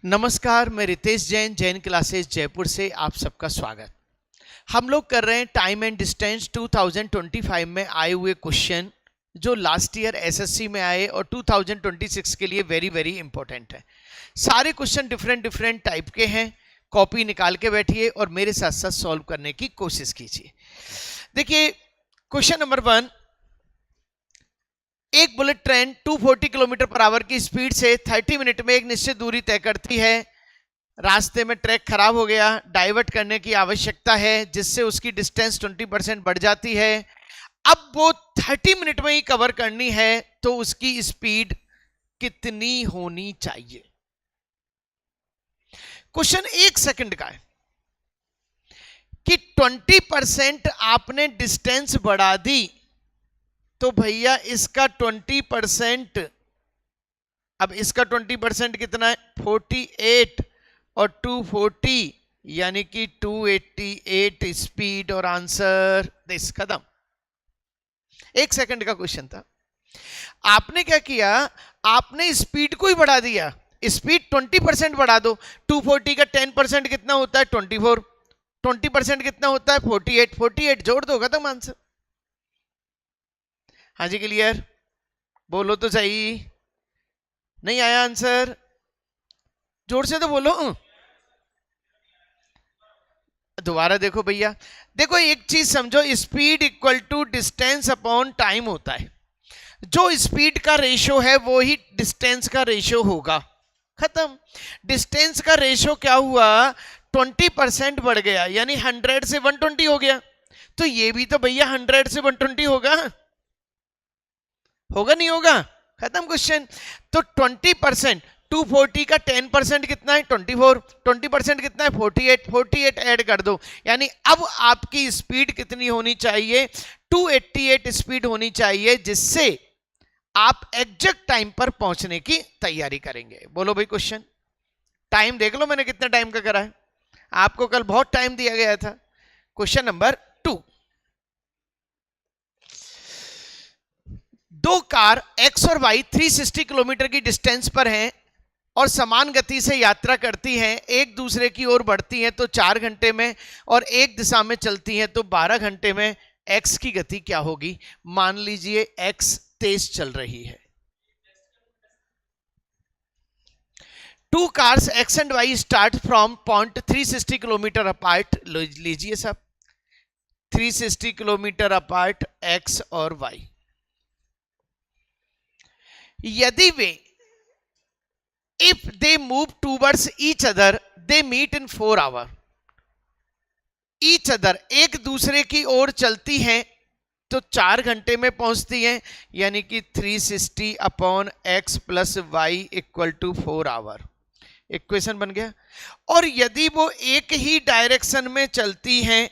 नमस्कार, मैं रितेश जैन, जैन क्लासेस जयपुर से आप सबका स्वागत। हम लोग कर रहे हैं टाइम एंड डिस्टेंस 2025 में आए हुए क्वेश्चन जो लास्ट ईयर एसएससी में आए और 2026 के लिए वेरी वेरी इंपॉर्टेंट है। सारे क्वेश्चन डिफरेंट डिफरेंट टाइप के हैं। कॉपी निकाल के बैठिए और मेरे साथ साथ सॉल्व करने की कोशिश कीजिए। देखिए क्वेश्चन नंबर 1, एक bullet train 240 kilometre per hour की स्पीड से 30 मिनट में एक निश्चित दूरी तय करती है। रास्ते में ट्रैक खराब हो गया, डाइवर्ट करने की आवश्यकता है जिससे उसकी डिस्टेंस 20% बढ़ जाती है। अब वो 30 मिनट में ही कवर करनी है तो उसकी स्पीड कितनी होनी चाहिए? क्वेश्चन 1 सेकंड का है कि 20% आपने डिस्टेंस बढ़ा दी तो भैया इसका 20%, अब इसका 20% कितना है? 48 और 240 यानी कि 288 स्पीड और आंसर दिस। खत्म। 1 सेकंड का क्वेश्चन था। आपने क्या किया? आपने स्पीड को ही बढ़ा दिया। स्पीड 20% बढ़ा दो। 240 का 10% कितना होता है? 24। 20% कितना होता है? 48। 48 जोड़ दो, खत्म आंसर। हाँ जी, क्लियर? बोलो तो सही। नहीं आया आंसर? जोर से तो बोलो। दोबारा देखो भैया, देखो एक चीज समझो, speed equal to distance upon time होता है। जो स्पीड का रेशो है वो ही डिस्टेंस का रेशो होगा। खत्म। डिस्टेंस का रेशो क्या हुआ? 20% बढ़ गया, यानी 100 से 120 हो गया। तो ये भी तो भैया 100 से 120 होगा, होगा नहीं होगा? खत्म क्वेश्चन। तो 20%, 240 का 10% कितना है? 24। 20% कितना है? 48। 48 ऐड कर दो, यानी अब आपकी स्पीड कितनी होनी चाहिए? 288 स्पीड होनी चाहिए, जिससे आप एग्जैक्ट टाइम पर पहुंचने की तैयारी करेंगे। बोलो भाई क्वेश्चन। टाइम देख लो मैंने कितने टाइम का करा है। आपको कल बहुत टाइम दिया गया था। क्वेश्चन नंबर 2, दो कार एक्स और वाई 360 किलोमीटर की डिस्टेंस पर हैं और समान गति से यात्रा करती हैं। एक दूसरे की ओर बढ़ती हैं तो 4 घंटे में, और एक दिशा में चलती हैं तो 12 घंटे में। एक्स की गति क्या होगी? मान लीजिए एक्स तेज चल रही है। Two cars X and Y start from point 360 kilometre apart. लीजिए सब, 360 किलोमीटर अपार्ट एक्स और वाई। यदि वे, if they move towards each other, they meet in 4 hours. Each other, एक दूसरे की ओर चलती हैं तो 4 घंटे में पहुंचती हैं, यानी कि 360 अपॉन X plus Y equal to 4 hour. Equation बन गया। और यदि वो एक ही डायरेक्शन में चलती हैं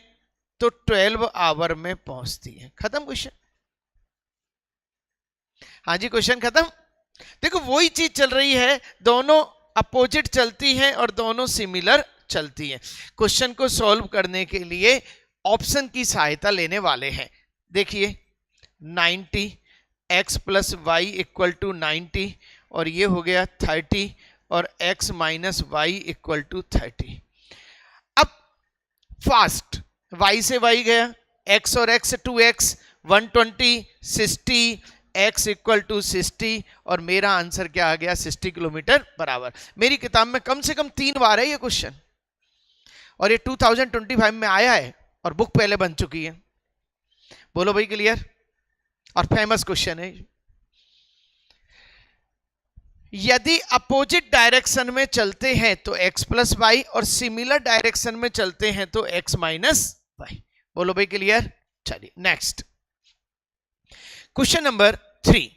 तो 12 आवर में पहुंचती हैं। खत्म क्वेश्चन। हाँ जी, क्वेश्चन खत्म। देखो वही चीज चल रही है, दोनों अपोजिट चलती हैं और दोनों सिमिलर चलती हैं। क्वेश्चन को सॉल्व करने के लिए ऑप्शन की सहायता लेने वाले हैं। देखिए 90 X plus Y equal to 90, और ये हो गया 30, और x minus Y equal to 30। अब फास्ट, y से y गया, x और x 2x 120 60, x equal to 60, और मेरा आंसर क्या आ गया? 60 किलोमीटर बराबर। मेरी किताब में कम से कम 3 बार है ये क्वेश्चन, और ये 2025 में आया है और बुक पहले बन चुकी है। बोलो भाई क्लियर? और फेमस क्वेश्चन है। यदि अपोजिट डायरेक्शन में चलते हैं तो x प्लस वाई, और सिमिलर डायरेक्शन में चलते हैं तो x माइनस वाई। बोलो भाई क्लियर? चलिए next question number 3,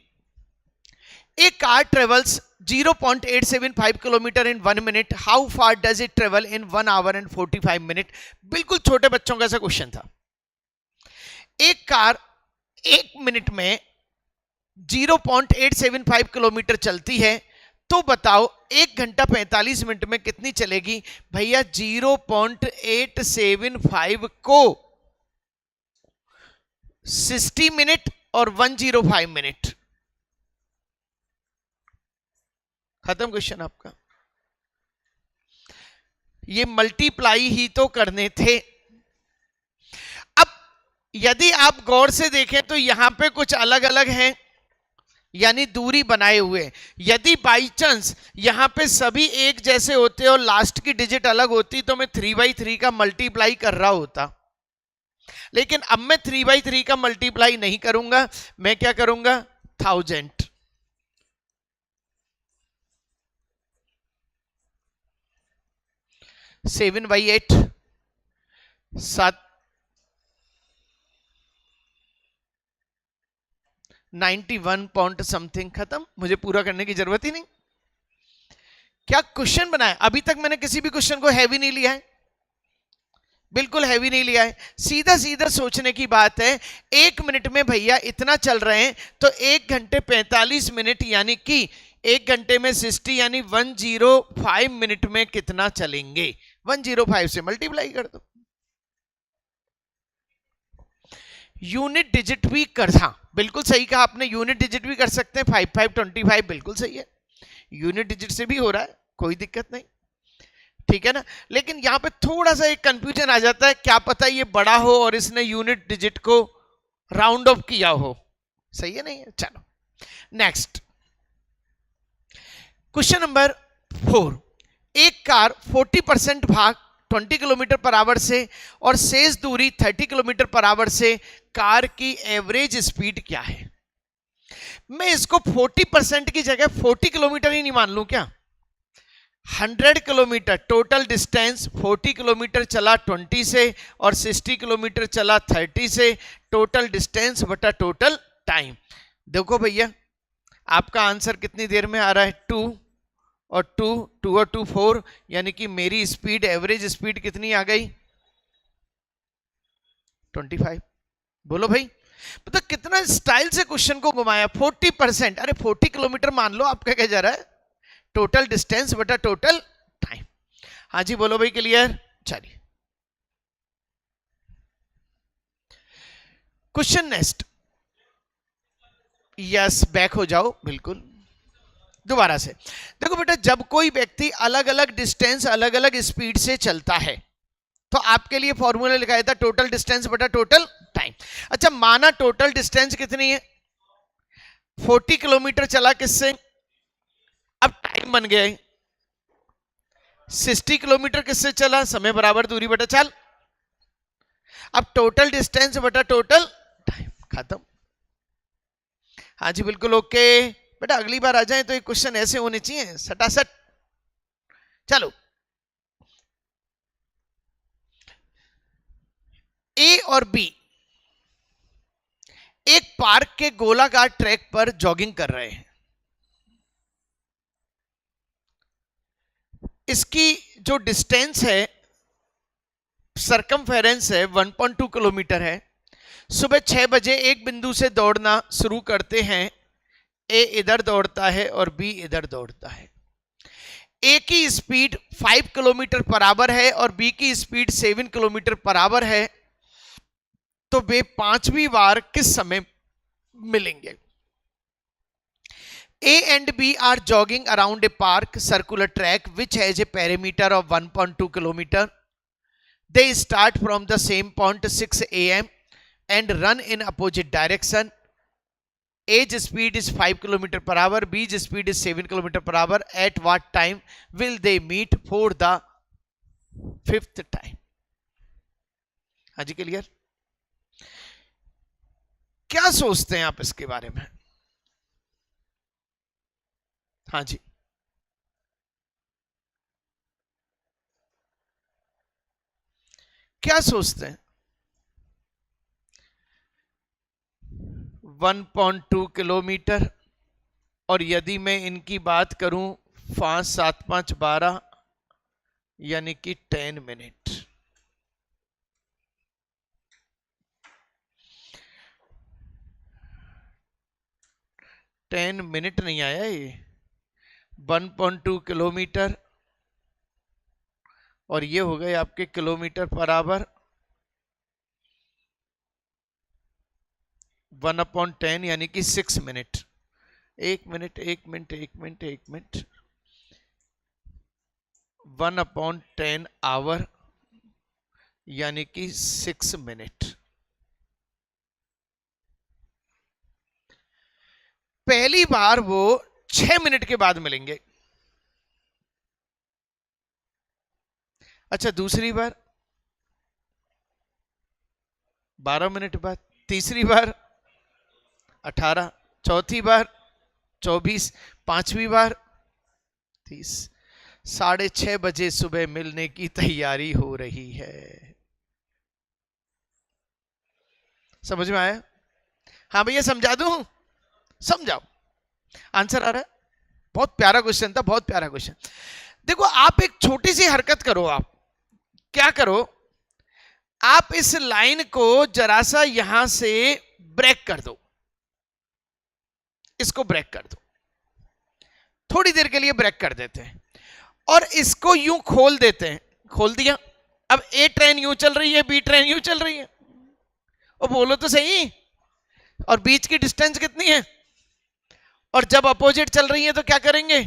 A car travels 0.875 kilometre in 1 minute, how far does it travel in 1 our and 45 minute? बिल्कुल छोटे बच्चों का ऐसा क्वेश्चन था। एक कार 1 मिनट में 0.875 किलोमीटर चलती है, तो बताओ 1 घंटा 45 मिनट में कितनी चलेगी? भैया 0.875 को 60 मिनट और 105 मिनट। खत्म क्वेश्चन आपका। ये मल्टीप्लाई ही तो करने थे। अब यदि आप गौर से देखें तो यहां पे कुछ अलग अलग हैं, यानी दूरी बनाए हुए। यदि बाई चांस यहां पे सभी एक जैसे होते और लास्ट की डिजिट अलग होती तो मैं 3/3 का मल्टीप्लाई कर रहा होता, लेकिन अब मैं 3/3 का मल्टीप्लाई नहीं करूंगा, मैं क्या करूंगा 1000। 7/8 7 91 पॉइंट समथिंग, खत्म, मुझे पूरा करने की जरूरत ही नहीं। क्या क्वेश्चन बनाया? अभी तक मैंने किसी भी क्वेश्चन को हैवी नहीं लिया है, बिल्कुल हैवी नहीं लिया है, सीधा सीधा सोचने की बात है। 1 मिनट में भैया इतना चल रहे हैं तो 1 घंटे 45 मिनट, यानी कि 1 घंटे में 60 यानी 105 मिनट में कितना चलेंगे? 105 से मल्टीप्लाई कर दो। यूनिट डिजिट भी कर, हाँ बिल्कुल सही कहा आपने, यूनिट डिजिट भी कर सकते हैं। 5525 बिल्कुल सही है, यूनिट डिजिट से भी हो रहा है, कोई दिक्कत नहीं, ठीक है ना। लेकिन यहां पे थोड़ा सा एक कंफ्यूजन आ जाता है, क्या पता ये बड़ा हो और इसने यूनिट डिजिट को राउंड ऑफ किया हो, सही है नहीं है। चलो नेक्स्ट क्वेश्चन नंबर 4। एक कार 40% भाग 20 किलोमीटर पर आवर से और शेष दूरी 30 किलोमीटर पर आवर से, कार की एवरेज स्पीड क्या है? मैं इसको 40% की जगह 40 किलोमीटर ही नहीं मान लूं क्या? 100 किलोमीटर टोटल डिस्टेंस, 40 किलोमीटर चला 20 से और 60 किलोमीटर चला 30 से, टोटल डिस्टेंस बटा टोटल टाइम। देखो भैया आपका आंसर कितनी देर में आ रहा है? 2 और 2 2 और 2 4, यानी कि मेरी स्पीड, एवरेज स्पीड कितनी आ गई? 25। बोलो भाई, मतलब कितना स्टाइल से क्वेश्चन को घुमाया। 40%, अरे 40 किलोमीटर मान लो, आपका क्या जा रहा है? टोटल डिस्टेंस बटा टोटल टाइम। हाँ जी बोलो भाई, क्लियर? चलिए क्वेश्चन नेक्स्ट। यस बैक हो जाओ, बिल्कुल दोबारा से। देखो बेटा, जब कोई व्यक्ति अलग अलग डिस्टेंस अलग अलग स्पीड से चलता है तो आपके लिए फॉर्मूला लिखाया था टोटल डिस्टेंस बटा टोटल टाइम। अच्छा माना टोटल डिस्टेंस कितनी है? 40 किलोमीटर चला किससे? अब टाइम बन गया है 60 किलोमीटर किससे चला? समय बराबर दूरी बटा चाल। अब टोटल डिस्टेंस बटा टोटल टाइम, खत्म। हाँ जी बिल्कुल ओके बेटा, अगली बार आ जाए तो ये क्वेश्चन ऐसे होने चाहिए सटासट। चलो ए और बी एक पार्क के गोलाकार ट्रैक पर जॉगिंग कर रहे हैं। इसकी जो डिस्टेंस है, सरकमफेरेंस है 1.2 किलोमीटर है। सुबह 6 बजे एक बिंदु से दौड़ना शुरू करते हैं। ए इधर दौड़ता है और बी इधर दौड़ता है। ए की स्पीड 5 किलोमीटर पर आवर है और बी की स्पीड 7 किलोमीटर पर आवर है, तो वे 5वीं बार किस समय मिलेंगे? A and B are jogging around a park circular track which has a perimeter of 1.2 kilometer. They start from the same point 6 a.m. and run in opposite direction. A's speed is 5 km per hour. B's speed is 7 km per hour. At what time will they meet for the 5th time? हाँ जी clear? क्या सोचते हैं आप इसके बारे में? हाँ जी क्या सोचते हैं? 1.2 किलोमीटर, और यदि मैं इनकी बात करूं 5 7 5 12 यानी कि 10 मिनट। टेन मिनट नहीं आया ये, 1.2 किलोमीटर और ये हो गए आपके किलोमीटर पर आवर 1/10 यानी कि 6 minute. 1 minute 1 minute 1 minute 1 minute 1/10 hour यानी कि 6 मिनट। पहली बार वो 6 मिनट के बाद मिलेंगे। अच्छा, दूसरी बार 12 मिनट बाद, तीसरी बार 18, चौथी बार 24, पांचवी बार 30। 6:30 बजे सुबह मिलने की तैयारी हो रही है। समझ में आया? हाँ भैया समझा दूं? समझाओ। आंसर आ रहा है? बहुत प्यारा क्वेश्चन था, बहुत प्यारा क्वेश्चन। देखो, आप एक छोटी सी हरकत करो। आप क्या करो, आप इस लाइन को जरा सा यहां से ब्रेक कर दो, इसको ब्रेक कर दो, थोड़ी देर के लिए ब्रेक कर देते हैं और इसको यूं खोल देते हैं। खोल दिया। अब ए ट्रेन यूं चल रही है, बी ट्रेन यूं चल रही है। और बोलो तो सही, और बीच की डिस्टेंस कितनी है? और जब अपोजिट चल रही है तो क्या करेंगे?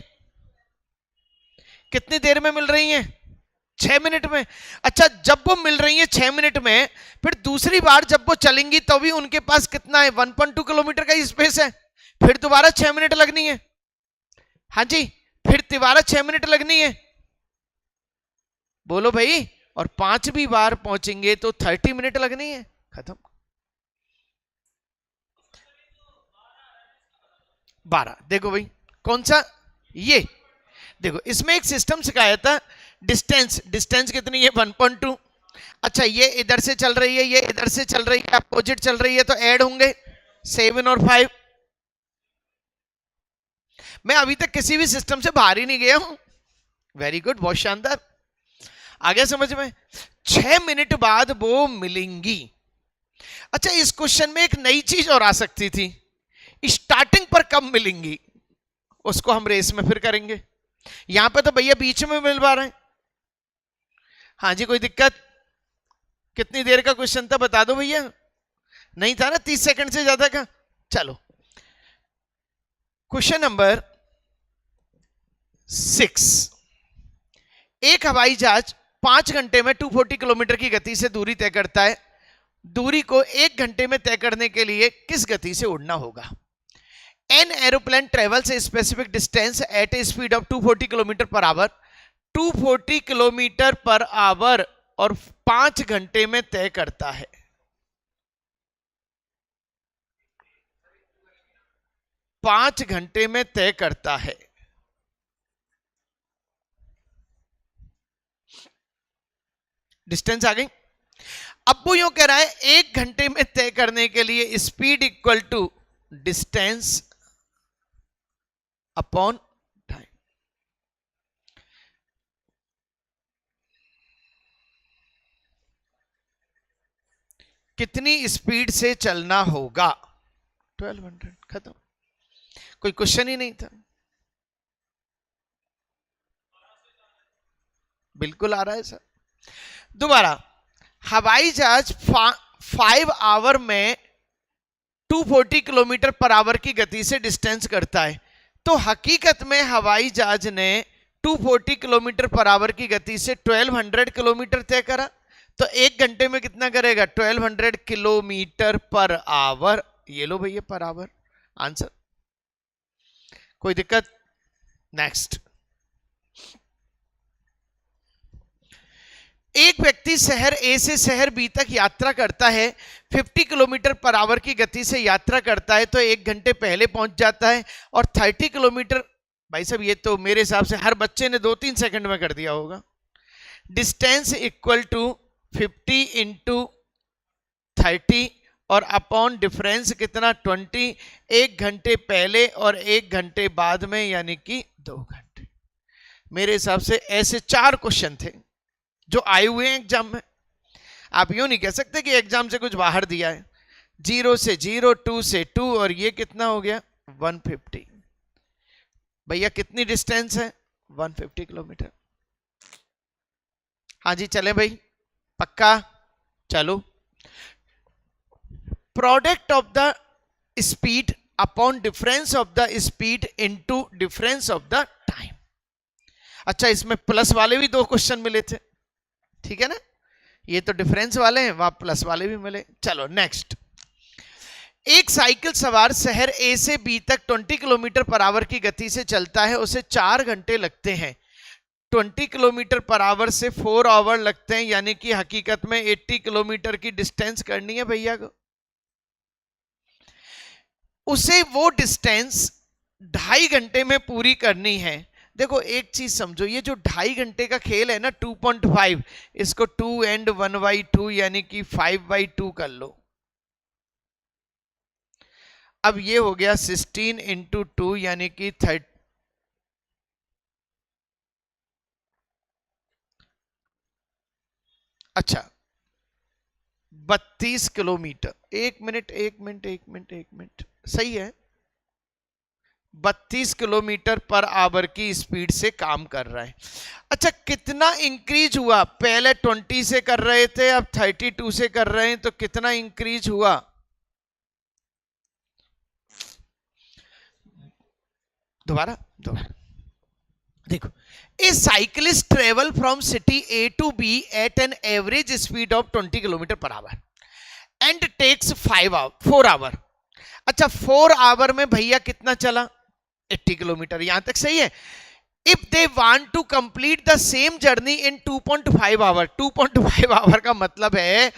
कितनी देर में मिल रही है? 6 मिनट में। अच्छा, जब वो मिल रही है 6 मिनट में, फिर दूसरी बार जब वो चलेंगी तो भी उनके पास कितना है? 1.2 किलोमीटर का स्पेस है। फिर दोबारा 6 मिनट लगनी है। हाँ जी, फिर दोबारा 6 मिनट लगनी है। बोलो भाई। और 5वीं बार पहुंचेंगे तो 30 मिनट लगनी है। खत्म। 12। देखो भाई, कौन सा? ये देखो, इसमें एक सिस्टम सिखाया था। डिस्टेंस, डिस्टेंस कितनी है? 1.2। अच्छा, ये इधर से चल रही है, ये इधर से चल रही है, अपोजिट चल रही है, तो ऐड होंगे 7 और 5। मैं अभी तक किसी भी सिस्टम से बाहर ही नहीं गया हूं। वेरी गुड, बहुत शानदार। आ गया समझ में? 6 मिनट बाद वो मिलेंगी। अच्छा, इस क्वेश्चन में एक नई चीज और आ सकती थी। स्टार्टिंग पर कब मिलेंगी, उसको हम रेस में फिर करेंगे। यहां पे तो भैया बीच में मिल पा रहे हैं। हाँ जी, कोई दिक्कत? कितनी देर का क्वेश्चन था बता दो भैया। नहीं था ना 30 सेकंड से ज्यादा का? चलो, क्वेश्चन नंबर 6। एक हवाई जहाज 5 घंटे में 240 किलोमीटर की गति से दूरी तय करता है। दूरी को 1 घंटे में तय करने के लिए किस गति से उड़ना होगा? An aeroplane travels a specific distance at a speed of 240 kilometre per our. 240 kilometre per our और 5 घंटे में तय करता है। पांच घंटे में तय करता है। डिस्टेंस आ गई। अब वो यूं कह रहा है 1 घंटे में तय करने के लिए speed equal to distance upon time. कितनी स्पीड से चलना होगा? 1200। खत्म। कोई क्वेश्चन ही नहीं था। बिल्कुल आ रहा है सर। दोबारा, हवाई जहाज 5 आवर में 240 किलोमीटर पर आवर की गति से डिस्टेंस करता है। तो हकीकत में हवाई जहाज ने 240 किलोमीटर पर आवर की गति से 1200 किलोमीटर तय करा। तो 1 घंटे में कितना करेगा? 1200 किलोमीटर पर आवर। ये लो भैया, पर आवर आंसर। कोई दिक्कत? नेक्स्ट। एक व्यक्ति शहर ए से शहर बी तक यात्रा करता है। 50 किलोमीटर पर आवर की गति से यात्रा करता है तो 1 घंटे पहले पहुंच जाता है। और 30 किलोमीटर, भाई साहब ये तो मेरे हिसाब से हर बच्चे ने 2-3 सेकंड में कर दिया होगा। डिस्टेंस इक्वल टू 50 इंटू 30 और अपॉन डिफरेंस कितना? 20। 1 घंटे पहले और 1 घंटे बाद में, यानी कि 2 घंटे। मेरे हिसाब से ऐसे 4 क्वेश्चन थे जो आए हुए हैं एग्जाम में। आप यूं नहीं कह सकते कि एग्जाम से कुछ बाहर दिया है। 0 से 0, 2 से 2, और ये कितना हो गया? 150। भैया कितनी डिस्टेंस है? 150 किलोमीटर। हाँ जी, चले भाई, पक्का? चलो। Product of the speed upon difference of the speed into difference of the time. अच्छा, इसमें प्लस वाले भी 2 क्वेश्चन मिले थे, ठीक है ना, ये तो डिफरेंस वाले हैं, वहां प्लस वाले भी मिले। चलो नेक्स्ट, एक साइकिल सवार शहर ए से बी तक 20 किलोमीटर पर आवर की गति से चलता है, उसे 4 घंटे लगते हैं। 20 किलोमीटर पर आवर से 4 आवर लगते हैं, यानी कि हकीकत में 80 किलोमीटर की डिस्टेंस करनी है भैया को। उसे वो डिस्टेंस 2.5 घंटे में पूरी करनी है। देखो एक चीज समझो, ये जो 2.5 घंटे का खेल है ना 2.5, इसको 2 and 1/2 यानी कि 5/2 कर लो। अब ये हो गया 16 into 2 यानी कि 30। अच्छा 32 किलोमीटर, 1 मिनट, सही है, 32 किलोमीटर पर आवर की स्पीड से काम कर रहा है। अच्छा कितना इंक्रीज हुआ, पहले 20 से कर रहे थे, अब 32 से कर रहे हैं, तो कितना इंक्रीज हुआ? दोबारा देखो, a cyclist travel from city A to B at an average speed of 20 kilometre per hour and takes 4 hour. अच्छा 4 आवर में भैया कितना चला? 80 किलोमीटर, यहां तक सही है। If they want to complete the same journey in 2.5 hour, 2.5 hour का मतलब है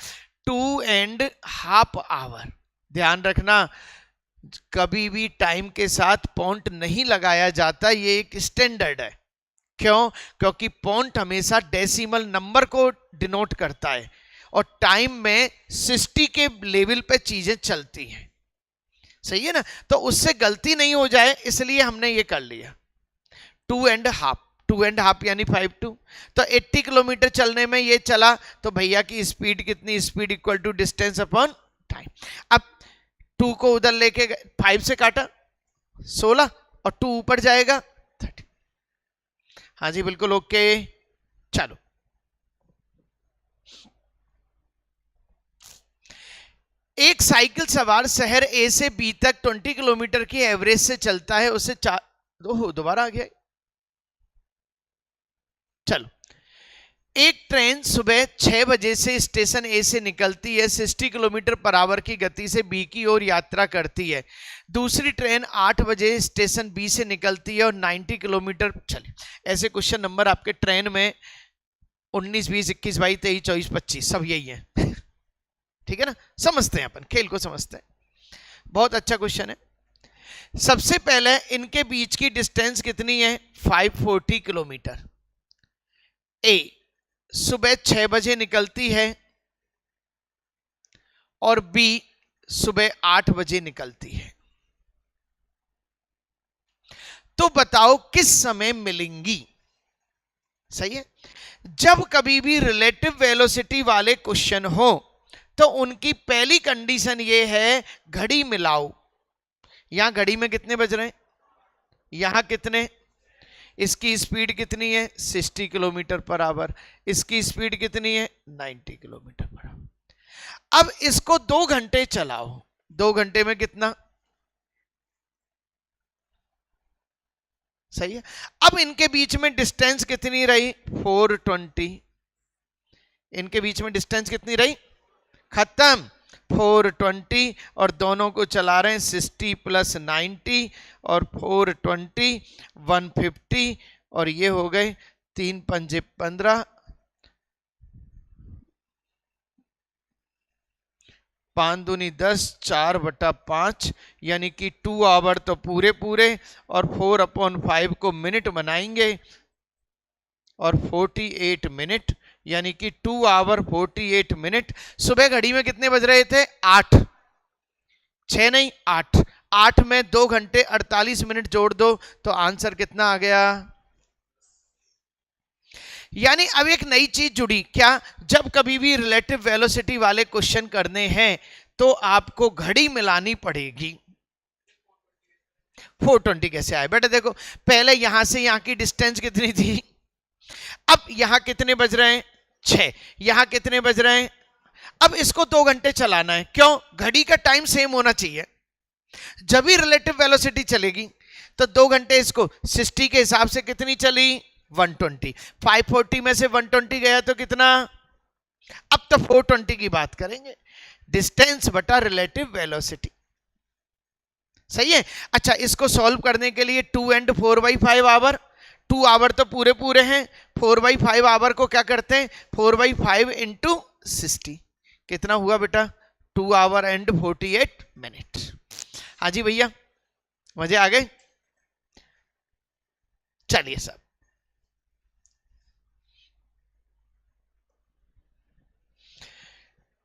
2.5 आवर। ध्यान रखना, कभी भी टाइम के साथ पॉइंट नहीं लगाया जाता, ये एक स्टैंडर्ड है। क्यों? क्योंकि पॉइंट हमेशा डेसिमल नंबर को डिनोट करता है और टाइम में 60 के लेवल पे चीजें चलती हैं, सही है ना, तो उससे गलती नहीं हो जाए इसलिए हमने ये कर लिया 2.5 यानी 5/2। तो 80 किलोमीटर चलने में ये चला, तो भैया की स्पीड कितनी? Speed equal to distance upon time. अब 2 को उधर लेके 5 से काटा 16 और 2 ऊपर जाएगा 30। हाँ जी बिल्कुल ओके। चलो एक साइकिल सवार शहर ए से बी तक 20 किलोमीटर की एवरेज से चलता है, उसे दोबारा आ गया। चलो, एक ट्रेन सुबह 6 बजे से स्टेशन ए से निकलती है, 60 किलोमीटर पर आवर की गति से बी की ओर यात्रा करती है। दूसरी ट्रेन 8 बजे स्टेशन बी से निकलती है और 90 किलोमीटर चले। ऐसे क्वेश्चन नंबर आपके ट्रेन में 19, 20, 21, 22, 23, 24, 25 सब यही है। ठीक है ना, समझते हैं अपन, खेल को समझते हैं। बहुत अच्छा क्वेश्चन है। सबसे पहले इनके बीच की डिस्टेंस कितनी है? 540 किलोमीटर। ए सुबह 6 बजे निकलती है और बी सुबह 8 बजे निकलती है, तो बताओ किस समय मिलेंगी? सही है। जब कभी भी रिलेटिव वेलोसिटी वाले क्वेश्चन हो तो उनकी पहली कंडीशन ये है घड़ी मिलाओ। यहां घड़ी में कितने बज रहे हैं? यहां कितने? इसकी स्पीड कितनी है? 60 किलोमीटर पर आवर। इसकी स्पीड कितनी है? 90 किलोमीटर पर आवर। अब इसको 2 घंटे चलाओ, 2 घंटे में कितना? सही है। अब इनके बीच में डिस्टेंस कितनी रही? 420। इनके बीच में डिस्टेंस कितनी रही? खत्म, 420। और दोनों को चला रहे हैं 60 + 90 और 420 150 और ये हो गए 3 पंजे 15, 5 दूनी 10, 4/5 यानी कि 2 आवर तो पूरे और 4/5 को मिनट बनाएंगे और 48 मिनट यानी कि 2 आवर 48 मिनट। सुबह घड़ी में कितने बज रहे थे? 8, 6 नहीं 8। 8 में 2 घंटे 48 मिनट जोड़ दो तो आंसर कितना आ गया? यानी अब एक नई चीज जुड़ी क्या? जब कभी भी रिलेटिव वेलोसिटी वाले क्वेश्चन करने हैं तो आपको घड़ी मिलानी पड़ेगी। 420 कैसे आए बेटा? देखो पहले यहां से यहां की डिस्टेंस कितनी थी, अब यहां कितने बज रहे हैं? 6। यहां कितने बज रहे हैं? अब इसको 2 घंटे चलाना है। क्यों? घड़ी का टाइम सेम होना चाहिए। जब भी रिलेटिव वेलोसिटी चलेगी तो 2 घंटे इसको 60 के हिसाब से कितनी चली? 120। 540 में से 120 गया तो कितना? अब तो 420 की बात करेंगे, डिस्टेंस बटा रिलेटिव वेलोसिटी। सही है। अच्छा, इसको सॉल्व करने के लिए 2 and 4/5 आवर, 2 आवर तो पूरे पूरे हैं, 4/5 आवर को क्या करते हैं, 4/5 इंटू 60, कितना हुआ बेटा? 2 आवर एंड 48 मिनट। हाँ जी भैया, मजे आ गए? चलिए सब,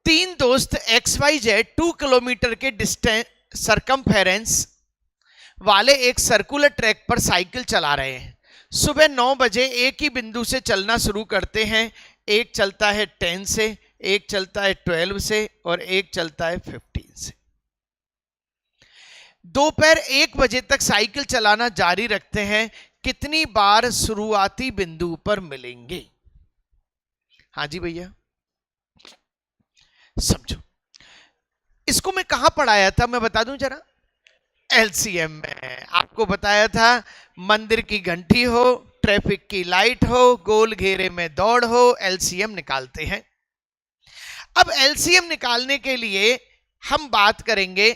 तीन दोस्त XYZ 2 किलोमीटर के डिस्टेंस सरकमफेरेंस वाले एक सर्कुलर ट्रैक पर साइकिल चला रहे हैं। सुबह 9 बजे एक ही बिंदु से चलना शुरू करते हैं। एक चलता है 10 से, एक चलता है 12 से और एक चलता है 15 से। दोपहर 1 बजे तक साइकिल चलाना जारी रखते हैं। कितनी बार शुरुआती बिंदु पर मिलेंगे? हाँ जी भैया, समझो। इसको मैं कहां पढ़ाया था, मैं बता दूं जरा। LCM में आपको बताया था, मंदिर की घंटी हो, ट्रैफिक की लाइट हो, गोल घेरे में दौड़ हो, LCM निकालते हैं। अब LCM निकालने के लिए हम बात करेंगे,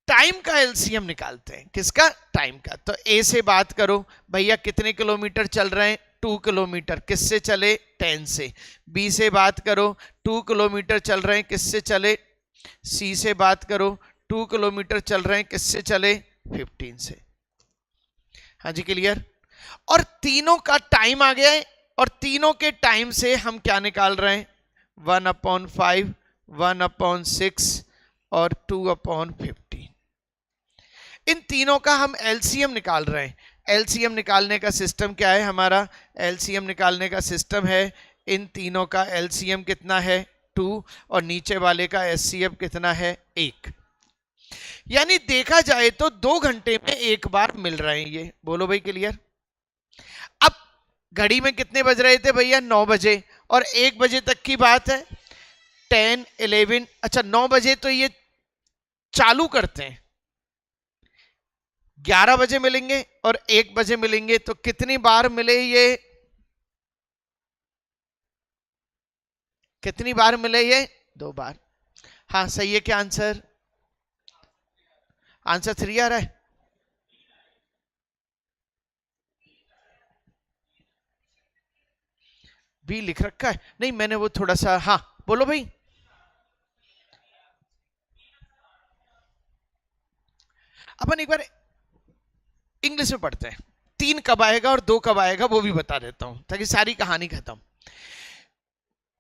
टाइम का LCM निकालते हैं। किसका? टाइम का। तो A से बात करो, भैया कितने किलोमीटर चल रहे हैं? 2 किलोमीटर। किससे चले? 10 से। B से बात करो, 2 किलोमीटर चल रहे हैं, किससे चले? C से बात करो, 2 किलोमीटर चल रहे हैं, किससे चले? 15 से। हाँ जी, क्लियर। और तीनों का टाइम आ गया है, और तीनों के टाइम से हम क्या निकाल रहे हैं? 1/5, 1/6 और 2/15। इन तीनों का हम LCM निकाल रहे हैं। LCM निकालने का सिस्टम क्या है हमारा? LCM निकालने का सिस्टम है, इन तीनों का LCM कितना है? 2, और नीचे वाले का SCF कितना है? 1। यानी देखा जाए तो 2 घंटे में एक बार मिल रहे हैं ये। बोलो भाई, क्लियर। अब घड़ी में कितने बज रहे थे भैया? 9 बजे, और 1 बजे तक की बात है, 10, 11। अच्छा, 9 बजे तो ये चालू करते हैं, 11 बजे मिलेंगे और 1 बजे मिलेंगे, तो कितनी बार मिले ये? कितनी बार मिले ये? 2 बार। हाँ, सही है। क्या आंसर? आंसर 3 आ रहा है। बी लिख रखा है? नहीं, मैंने वो थोड़ा सा, हाँ बोलो भाई। अपन एक बार इंग्लिश में पढ़ते हैं। 3 कब आएगा और 2 कब आएगा वो भी बता देता हूं, ताकि सारी कहानी खत्म।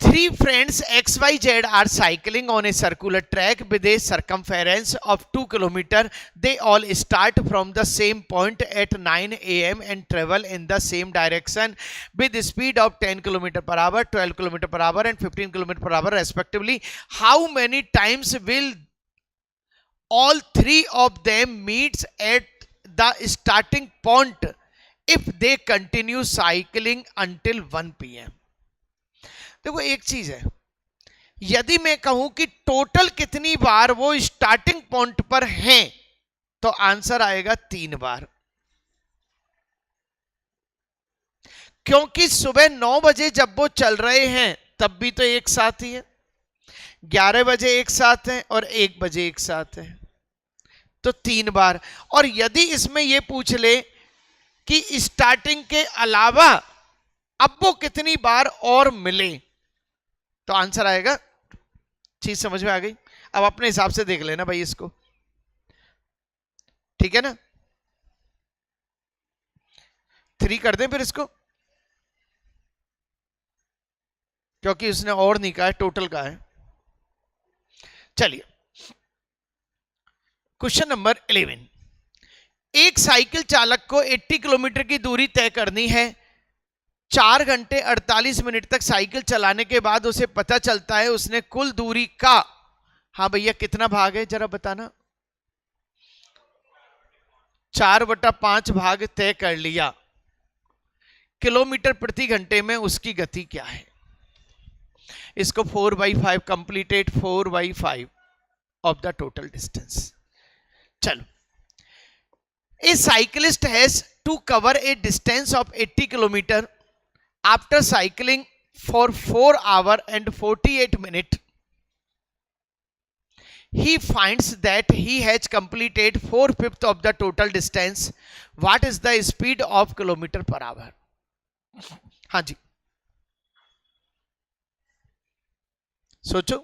3 friends XYZ are cycling on a circular track with a circumference of 2 kilometers. They all start from the same point at 9 a.m. and travel in the same direction with the speed of 10 km per hour, 12 km per hour and 15 km per hour respectively. How many times will all 3 of them meet at the starting point if they continue cycling until 1 p.m.? देखो, एक चीज है, यदि मैं कहूं कि total कितनी बार वो स्टार्टिंग पॉइंट पर हैं, तो आंसर आएगा 3 बार। क्योंकि सुबह 9 बजे जब वो चल रहे हैं तब भी तो एक साथ ही है, 11 बजे एक साथ हैं और 1 बजे एक साथ हैं, तो 3 बार। और यदि इसमें यह पूछ ले कि स्टार्टिंग के अलावा अब वो कितनी बार और मिले, तो आंसर आएगा। चीज समझ में आ गई? अब अपने हिसाब से देख लेना भाई इसको, ठीक है ना। 3 कर दें फिर इसको, क्योंकि उसने और नहीं कहा है, टोटल का है। चलिए, क्वेश्चन नंबर 11। एक साइकिल चालक को 80 किलोमीटर की दूरी तय करनी है। 4 घंटे 48 मिनट तक साइकिल चलाने के बाद उसे पता चलता है उसने कुल दूरी का, हाँ भैया कितना भाग है जरा बताना? 4/5 भाग तय कर लिया। किलोमीटर प्रति घंटे में उसकी गति क्या है? इसको 4/5 completed 4/5 of the total distance. चलो, a cyclist has to cover a distance of 80 kilometer after cycling for 4 hours and 48 minutes. He finds that he has completed 4/5 of the total distance. What is the speed of kilometer per hour? हाँ जी, सोचो।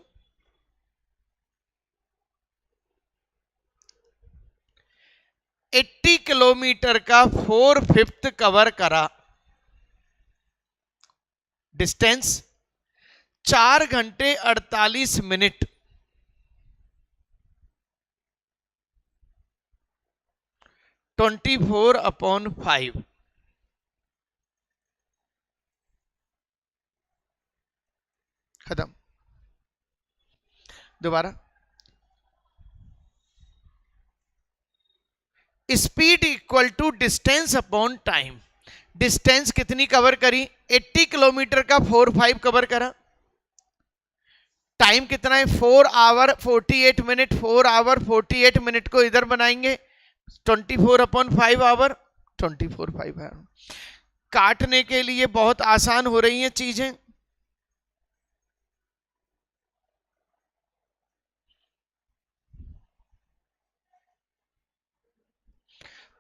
80 kilometre का 4/5 cover करा distance 4 घंटे 48 minute 24/5 खत्म। दोबारा, speed equal to distance upon time. Distance कितनी cover करी? 80 kilometre का 4/5 कवर करा। टाइम कितना है? 4 आवर 48 मिनट। 4 आवर 48 मिनट को इधर बनाएंगे 24/5 आवर, 24/5 आवर। काटने के लिए बहुत आसान हो रही हैं चीजें।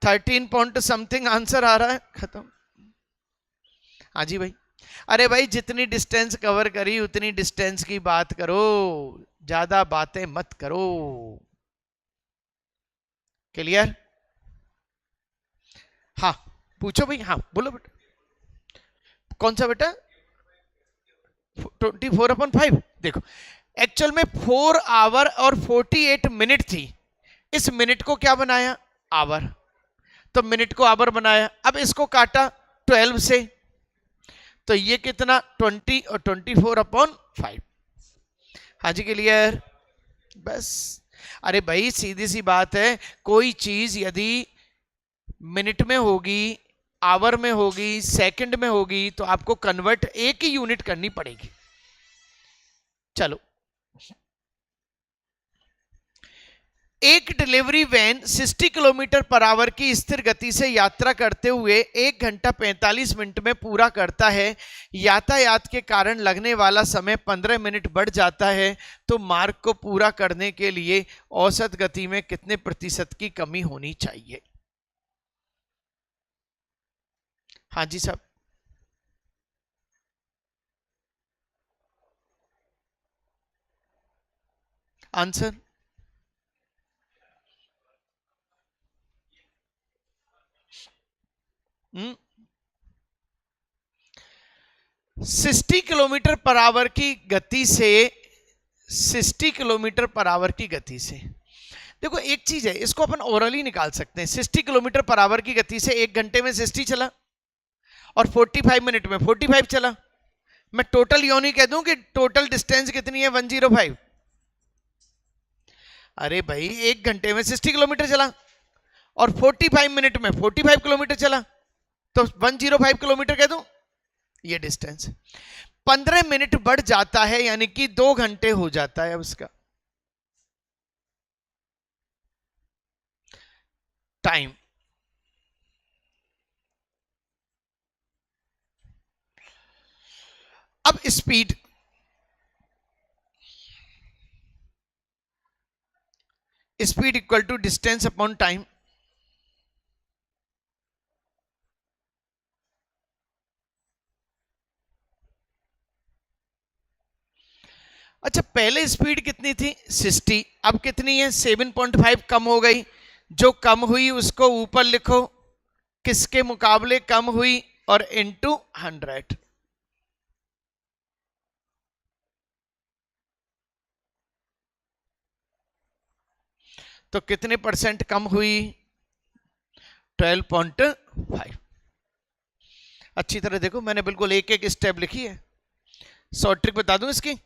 13 पॉइंट समथिंग आंसर आ रहा है। खत्म। हाँ जी भाई। अरे भाई, जितनी डिस्टेंस कवर करी उतनी डिस्टेंस की बात करो, ज्यादा बातें मत करो। क्लियर? हाँ पूछो भाई। हाँ बोलो बेटा। कौन सा बेटा? 24/5। देखो, एक्चुअल में 4 आवर और 48 मिनट थी। इस मिनट को क्या बनाया? आवर। तो मिनट को आवर बनाया। अब इसको काटा 12 से, तो ये कितना? 20 और 24/5। हाँ जी, क्लियर? बस। अरे भाई, सीधी सी बात है। कोई चीज यदि मिनट में होगी, आवर में होगी, सेकंड में होगी, तो आपको कन्वर्ट एक ही यूनिट करनी पड़ेगी। चलो, एक delivery van 60 kilometre per hour की स्थिर गति से यात्रा करते हुए 1 घंटा 45 मिनट में पूरा करता है। यातायात के कारण लगने वाला समय 15 मिनट बढ़ जाता है। तो मार्ग को पूरा करने के लिए औसत गति में कितने प्रतिशत की कमी होनी चाहिए? हाँ जी साहब। आंसर? 60 किलोमीटर पर आवर की गति से, 60 किलोमीटर पर आवर की गति से, देखो एक चीज है, इसको अपन ओरली निकाल सकते हैं। 60 किलोमीटर पर आवर की गति से 1 घंटे में 60 चला और 45 मिनट में 45 चला। मैं टोटल यूं नहीं कह दूं कि टोटल डिस्टेंस कितनी है? 105। अरे भाई, 1 घंटे में 60 किलोमीटर चला और 45 मिनट में 45 किलोमीटर चला, तो 105 किलोमीटर कह दूं। ये डिस्टेंस 15 मिनट बढ़ जाता है, यानी कि 2 घंटे हो जाता है अब उसका टाइम। अब speed, speed equal to distance upon time. अच्छा, पहले स्पीड कितनी थी? 60। अब कितनी है? 7.5 कम हो गई। जो कम हुई उसको ऊपर लिखो, किसके मुकाबले कम हुई, और इनटू 100। तो कितने परसेंट कम हुई? 12.5। अच्छी तरह देखो, मैंने बिल्कुल एक एक स्टेप लिखी है। शॉर्ट ट्रिक बता दूं इसकी।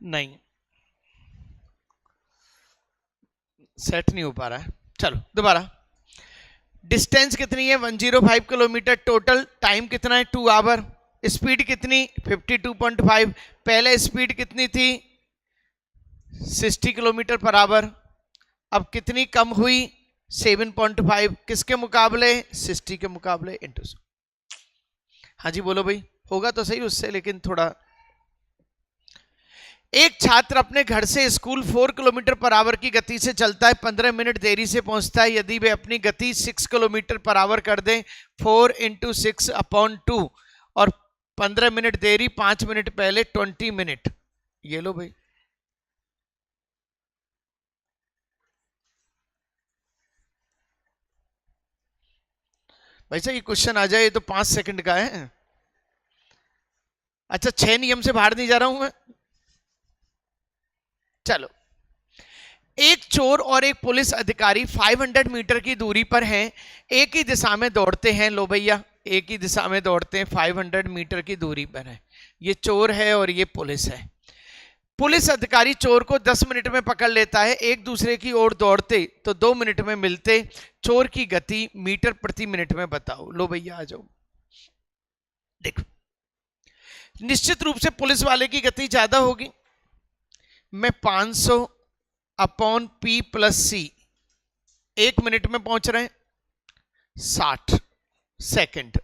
नहीं, सेट नहीं हो पा रहा है। चलो दोबारा। डिस्टेंस कितनी है? 105 किलोमीटर। टोटल टाइम कितना है? 2 आवर। स्पीड कितनी? 52.5। पहले स्पीड कितनी थी? 60 किलोमीटर पर आवर। अब कितनी कम हुई? 7.5। किसके मुकाबले? 60 के मुकाबले इंटू। हाँ जी बोलो भाई, होगा तो सही उससे, लेकिन थोड़ा। एक छात्र अपने घर से स्कूल 4 किलोमीटर पर आवर की गति से चलता है, 15 मिनट देरी से पहुंचता है। यदि वे अपनी गति 6 किलोमीटर पर आवर कर दें, 4 × 6/2 और 15 मिनट देरी, 5 मिनट पहले, 20 मिनट। ये लो भाई, भाई साहब ये क्वेश्चन आ जाए तो 5 सेकंड का है। अच्छा 6 नियम से बाहर नहीं जा रहा हूं मैं। चलो, एक चोर और एक पुलिस अधिकारी 500 मीटर की दूरी पर हैं, एक ही दिशा में दौड़ते हैं। लो भैया, एक ही दिशा में दौड़ते हैं, 500 मीटर की दूरी पर है। ये चोर है और ये पुलिस है। पुलिस अधिकारी चोर को 10 मिनट में पकड़ लेता है। एक दूसरे की ओर दौड़ते तो 2 मिनट में मिलते। चोर की गति मीटर प्रति मिनट में बताओ। लो भैया आ जाओ। देखो, निश्चित रूप से पुलिस वाले की गति ज्यादा होगी। मैं 500/P + C, 1 मिनट में पहुंच रहे हैं, 60 सेकंड।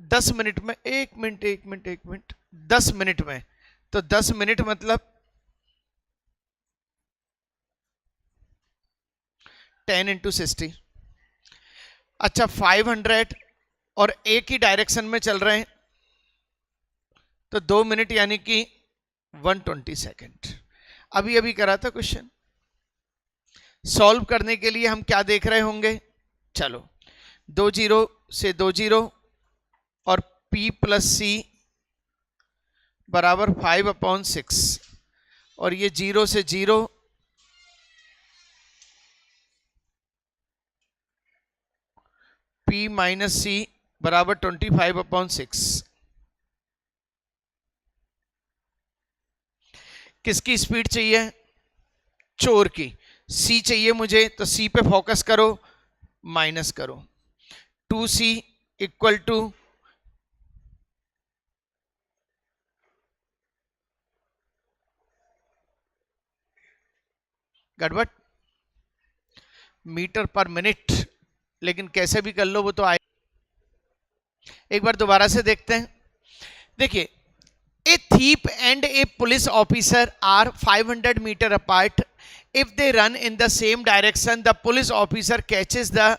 10 मिनट में, 1 मिनट, 10 मिनट में, तो 10 मिनट मतलब 10 × 60। अच्छा 500 और एक ही डायरेक्शन में चल रहे हैं, तो 2 मिनट यानी कि 120 सेकंड। अभी अभी करा था क्वेश्चन। सॉल्व करने के लिए हम क्या देख रहे होंगे? चलो, 2 0 से 2 0 और P + C बराबर 5/6 और ये 0 से 0 P - C बराबर 25/6। किसकी स्पीड चाहिए? चोर की। C चाहिए मुझे, तो C पे फोकस करो, माइनस करो। 2C = गड़बड़, मीटर पर मिनट, लेकिन कैसे भी कर लो वो तो आए। एक बार दोबारा से देखते हैं। देखिए, a thief and a police officer are 500 metre apart. If they run in the same direction, the police officer catches the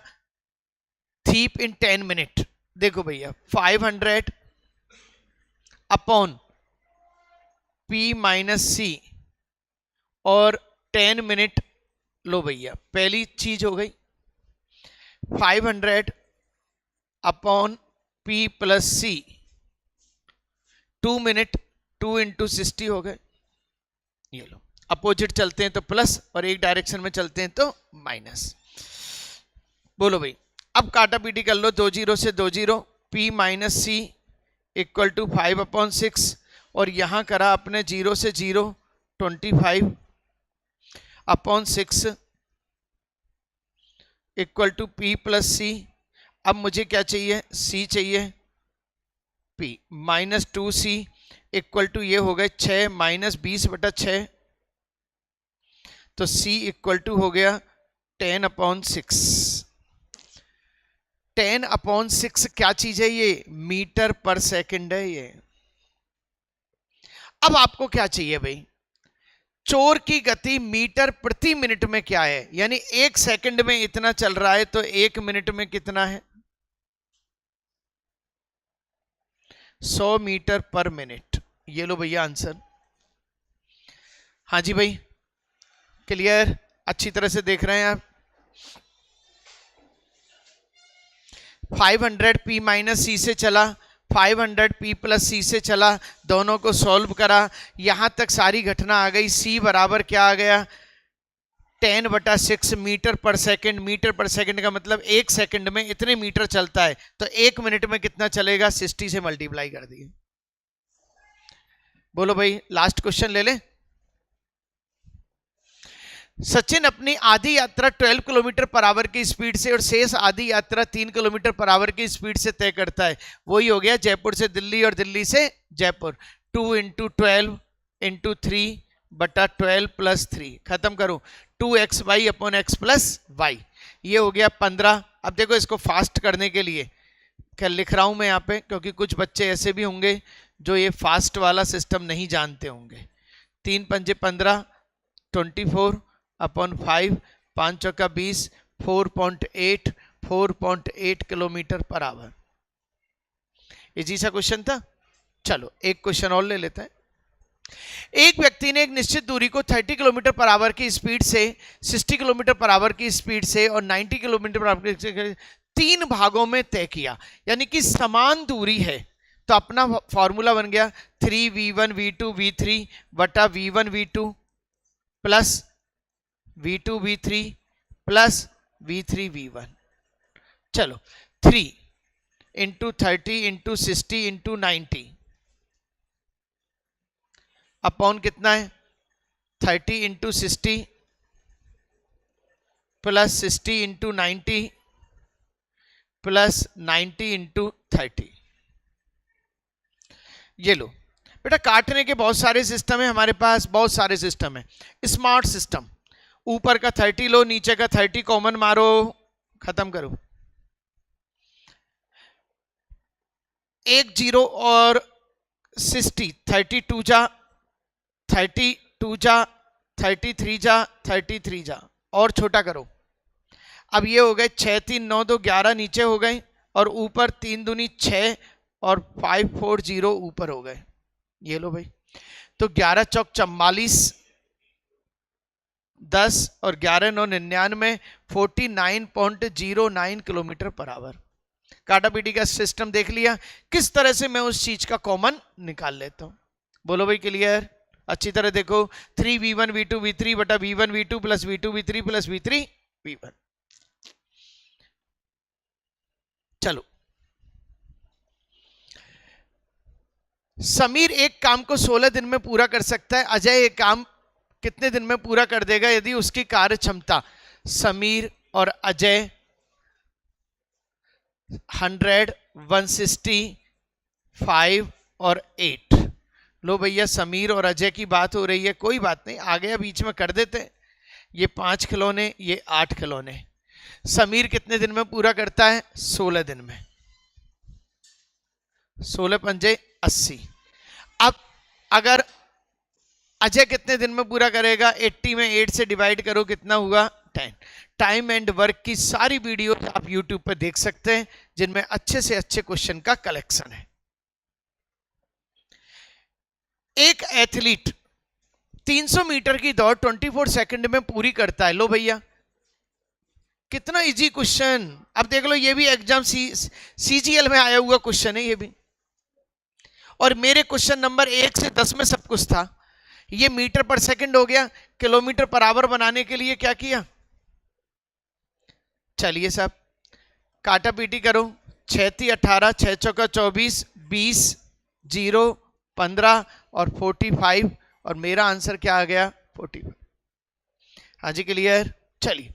thief in 10 minute. देखो भैया, 500/P - C और 10 मिनट। लो भैया, पहली चीज हो गई 500/P + C, 2 मिनट, 2 × 60 हो गए। ये लो, अपोजिट चलते हैं तो प्लस और एक डायरेक्शन में चलते हैं तो माइनस। बोलो भाई, अब काटा पीटी कर लो। 2 0 से 2 0, P - C = 5/6 और यहां करा अपने 0 से 0, 25/6 = P + C। अब मुझे क्या चाहिए? C चाहिए। P -2C = ये हो गए 6 - 20/6, तो C = हो गया 10/6। 10/6 क्या चीज है? ये मीटर पर सेकंड है ये। अब आपको क्या चाहिए भाई? चोर की गति मीटर प्रति मिनट में क्या है? यानी 1 सेकंड में इतना चल रहा है, तो 1 मिनट में कितना है? 100 मीटर पर मिनट। ये लो भैया आंसर। हाँ जी भाई, क्लियर? अच्छी तरह से देख रहे हैं आप? 500P - C से चला, 500P + C से चला, दोनों को सॉल्व करा, यहां तक सारी घटना आ गई। C बराबर क्या आ गया? 10/6 मीटर पर सेकंड। मीटर पर सेकंड का मतलब 1 सेकंड में इतने मीटर चलता है, तो 1 मिनट में कितना चलेगा? 60 से मल्टीप्लाई कर दिए। बोलो भाई, लास्ट क्वेश्चन ले ले। सचिन अपनी आधी यात्रा 12 किलोमीटर पर आवर की स्पीड से और शेष आधी यात्रा 3 किलोमीटर पर आवर की स्पीड से तय करता है। वही हो गया जयपुर से दिल्ली और दिल्ली से जयपुर। 2 इंटू 12 इंटू 3 बटा 12 प्लस 3, खत्म करो 2xy upon x plus Y, ये हो गया 15। अब देखो इसको फास्ट करने के लिए क्या लिख रहा हूं मैं यहाँ पे, क्योंकि कुछ बच्चे ऐसे भी होंगे जो ये फास्ट वाला सिस्टम नहीं जानते होंगे। 3 पंजे 15, 24 अपॉन 5, 5 चौका 20, 4.8 किलोमीटर पर आवर। इजी सा क्वेश्चन था। चलो एक क्वेश्चन और ले लेते हैं। एक व्यक्ति ने एक निश्चित दूरी को 30 किलोमीटर पर आवर की स्पीड से, 60 किलोमीटर पर आवर की स्पीड से और 90 किलोमीटर पर आवर की 3 भागों में तय किया, यानी कि समान दूरी है। तो अपना फॉर्मूला बन गया 3v1 v2 v3 बटा v1 v2 plus v2 v3 plus v3 v1। चलो 3 इंटू 30 इंटू 60 इंटू 90 अपॉन कितना है 30 into 60 plus 60 into 90 plus 90 into 30। ये लो बेटा, काटने के बहुत सारे सिस्टम है हमारे पास, बहुत सारे सिस्टम है। स्मार्ट सिस्टम, ऊपर का 30 लो, नीचे का 30 कॉमन मारो, खत्म करो। 1 0 और 60, 32 जा 32 जा 33 जा 33 जा, और छोटा करो। अब ये हो गए 6 3 9 2 11 नीचे हो गए, और ऊपर 3 दूनी 6 और 5 4 0 ऊपर हो गए। ये लो भाई, तो 11 चौक 44 10 और 11 9 99, 49.09 किलोमीटर पर आवर। काटा पीटी का सिस्टम देख लिया, किस तरह से मैं उस चीज का कॉमन निकाल लेता हूं। बोलो भाई क्लियर, अच्छी तरह देखो। 3v1 v2 v3 बटा v1 v2 plus v2 v3 plus v3 v1। चलो, समीर एक काम को 16 दिन में पूरा कर सकता है, अजय एक काम कितने दिन में पूरा कर देगा यदि उसकी कार्य क्षमता। समीर और अजय 100 160 5 और 8। लो भैया, समीर और अजय की बात हो रही है, कोई बात नहीं, आ गया बीच में कर देते। ये 5 खिलौने, ये 8 खिलौने। समीर कितने दिन में पूरा करता है 16 दिन में, 16 पंजे 80। अब अगर अजय कितने दिन में पूरा करेगा, 80 में 8 से डिवाइड करो, कितना हुआ 10। टाइम एंड वर्क की सारी वीडियो आप यूट्यूब पर देख सकते हैं, जिनमें अच्छे से अच्छे क्वेश्चन का कलेक्शन है। एक एथलीट 300 मीटर की दौड़ 24 सेकंड में पूरी करता है। लो भैया, कितना इजी क्वेश्चन। अब देख लो, ये भी एग्जाम सीजीएल में आया हुआ क्वेश्चन है ये भी, और मेरे क्वेश्चन नंबर 1 से 10 में सब कुछ था। ये मीटर पर सेकंड हो गया, किलोमीटर पर आवर बनाने के लिए क्या किया। चलिए साहब, काटा पीटी करो। 6 3 18, 6 चौका 24, 20 0 15 और 45, और मेरा आंसर क्या आ गया 45। हाँ जी क्लियर। चलिए,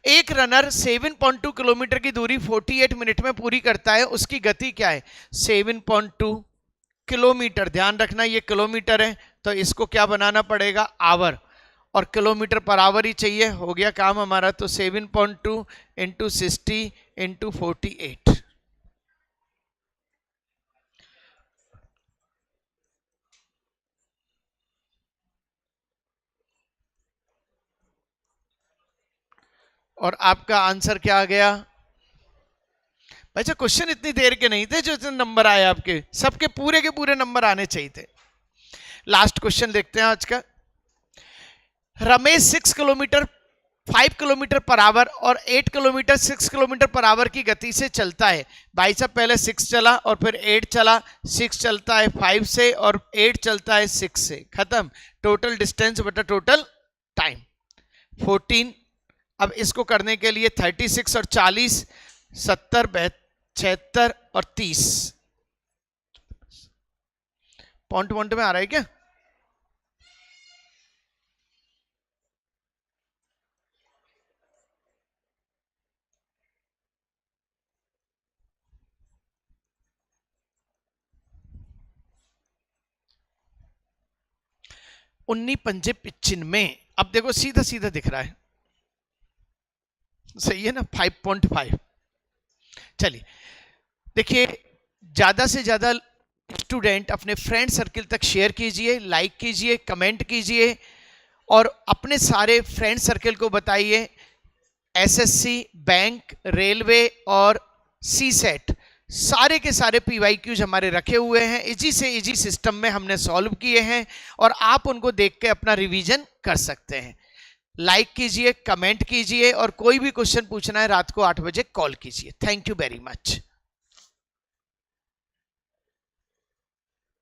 एक रनर 7.2 किलोमीटर की दूरी 48 मिनट में पूरी करता है, उसकी गति क्या है। 7.2 किलोमीटर, ध्यान रखना ये किलोमीटर है, तो इसको क्या बनाना पड़ेगा आवर, और किलोमीटर पर आवर ही चाहिए। हो गया काम हमारा, तो 7.2 इंटू 60 इंटू 48। और आपका आंसर क्या आ गया। अच्छा, क्वेश्चन इतनी देर के नहीं थे जो इतने नंबर आए आपके, सबके पूरे के पूरे नंबर आने चाहिए थे। लास्ट क्वेश्चन देखते हैं आज का। Ramesh 6 kilometre 5 kilometre per our और 8 किलोमीटर 6 किलोमीटर पर आवर की गति से चलता है। भाई साहब, पहले 6 चला और फिर 8 चला, 6 चलता है 5 से और 8 चलता है 6 से, खत्म। टोटल डिस्टेंस बटा टोटल टाइम 14। अब इसको करने के लिए 36 और 40, 70 76 और 30 पॉइंट में आ रहा है क्या। 19 पंजे 95। अब देखो सीधा सीधा दिख रहा है, सही है ना, 5.5। चलिए देखिए, ज्यादा से ज्यादा स्टूडेंट अपने फ्रेंड सर्किल तक शेयर कीजिए, लाइक कीजिए, कमेंट कीजिए और अपने सारे फ्रेंड सर्किल को बताइए एसएससी, बैंक, रेलवे और सीसेट सारे के सारे पीवाईक्यूज हमारे रखे हुए हैं, इजी से इजी सिस्टम में हमने सॉल्व किए हैं और आप उनको देख के अपना रिवीजन कर सकते हैं। लाइक कीजिए, कमेंट कीजिए और कोई भी क्वेश्चन पूछना है रात को 8 बजे कॉल कीजिए। Thank you very much.